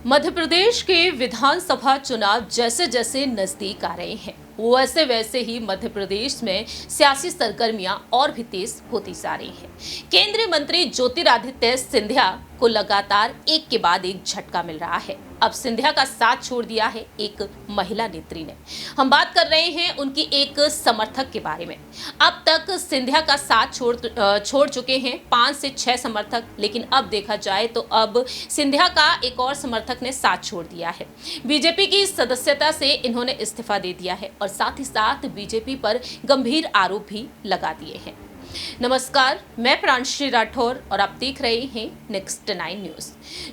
मध्य प्रदेश के विधानसभा चुनाव जैसे जैसे नजदीक आ रहे हैं वैसे वैसे ही मध्य प्रदेश में सियासी सरगर्मियां और भी तेज होती जा रही हैं। केंद्रीय मंत्री ज्योतिरादित्य सिंधिया को लगातार एक के बाद एक झटका मिल रहा है। अब सिंधिया का साथ छोड़ दिया है एक महिला नेत्री ने। हम बात कर रहे हैं उनकी एक समर्थक के बारे में। अब तक सिंधिया का साथ छोड़ चुके हैं 5 से 6 समर्थक, लेकिन अब देखा जाए तो अब सिंधिया का एक और समर्थक ने साथ छोड़ दिया है। बीजेपी की सदस्यता से इन्होंने इस्तीफा दे दिया है और साथ ही साथ बीजेपी पर गंभीर आरोप भी लगा दिए हैं। नमस्कार, मैं प्रांशी राठौर और आप देख रहे हैं नेक्स्ट 9 न्यूज।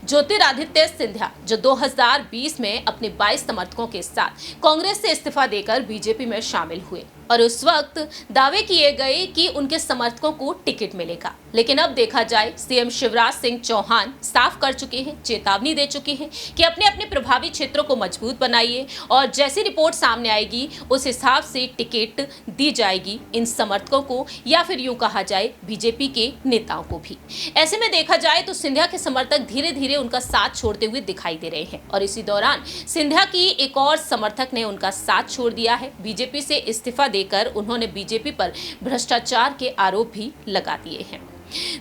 ज्योतिरादित्य सिंधिया जो 2020 में अपने 22 समर्थकों के साथ कांग्रेस से इस्तीफा देकर बीजेपी में शामिल हुए और उस वक्त दावे किए गए कि उनके समर्थकों को टिकट मिलेगा, लेकिन अब देखा जाए सीएम शिवराज सिंह चौहान साफ कर चुके हैं, चेतावनी दे चुके हैं कि अपने अपने प्रभावी क्षेत्रों को मजबूत बनाइए और जैसी रिपोर्ट सामने आएगी उस हिसाब से टिकट दी जाएगी इन समर्थकों को, या फिर यूं कहा जाए बीजेपी के नेताओं को भी। ऐसे में देखा जाए तो सिंधिया के समर्थक धीरे धीरे उनका साथ छोड़ते हुए दिखाई दे रहे हैं और इसी दौरान सिंधिया की एक और समर्थक ने उनका साथ छोड़ दिया है। बीजेपी से इस्तीफा देकर उन्होंने बीजेपी पर भ्रष्टाचार के आरोप भी लगा दिए हैं।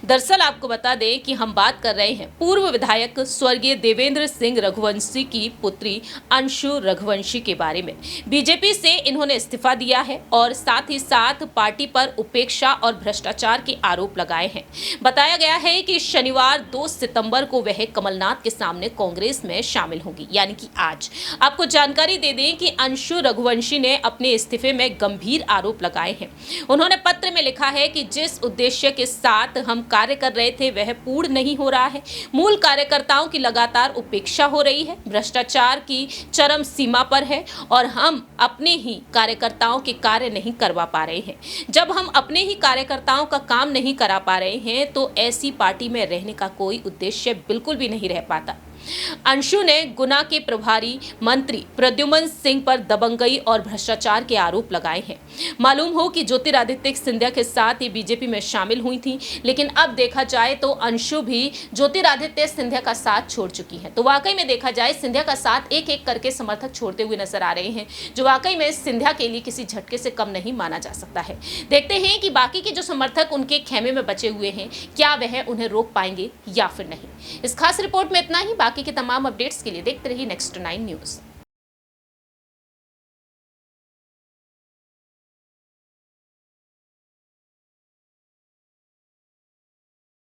दरअसल आपको बता दें कि हम बात कर रहे हैं पूर्व विधायक स्वर्गीय देवेंद्र सिंह रघुवंशी की पुत्री अंशु रघुवंशी के बारे में। बीजेपी से इन्होंने इस्तीफा दिया है और साथ ही साथ पार्टी पर उपेक्षा और भ्रष्टाचार के आरोप लगाए हैं। बताया गया है कि शनिवार 2 सितंबर को वह कमलनाथ के सामने कांग्रेस में शामिल होंगी, यानी कि आज। आपको जानकारी दे दें कि अंशु रघुवंशी ने अपने इस्तीफे में गंभीर आरोप लगाए हैं। उन्होंने पत्र में लिखा है कि जिस उद्देश्य के साथ हम कार्य कर रहे थे वह पूर्ण नहीं हो रहा है। मूल कार्यकर्ताओं की लगातार उपेक्षा हो रही है, भ्रष्टाचार की चरम सीमा पर है और हम अपने ही कार्यकर्ताओं के कार्य नहीं करवा पा रहे हैं। जब हम अपने ही कार्यकर्ताओं का काम नहीं करा पा रहे हैं तो ऐसी पार्टी में रहने का कोई उद्देश्य बिल्कुल भी नहीं रह पाता। अंशु ने गुना के प्रभारी मंत्री प्रद्युमन सिंह पर दबंगई और भ्रष्टाचार के आरोप लगाए हैं। मालूम हो कि ज्योतिरादित्य सिंधिया के साथ ये बीजेपी में शामिल हुई थी, लेकिन अब देखा जाए तो अंशु भी ज्योतिरादित्य सिंधिया का साथ छोड़ चुकी है। तो वाकई में देखा जाए सिंधिया का साथ एक एक करके समर्थक छोड़ते हुए नजर आ रहे हैं, जो वाकई में सिंधिया के लिए किसी झटके से कम नहीं माना जा सकता है। देखते हैं कि बाकी के जो समर्थक उनके खेमे में बचे हुए हैं, क्या वह उन्हें रोक पाएंगे या फिर नहीं। इस खास रिपोर्ट में इतना ही। बाकी के तमाम अपडेट्स के लिए देखते रहिए नेक्स्ट 9 न्यूज।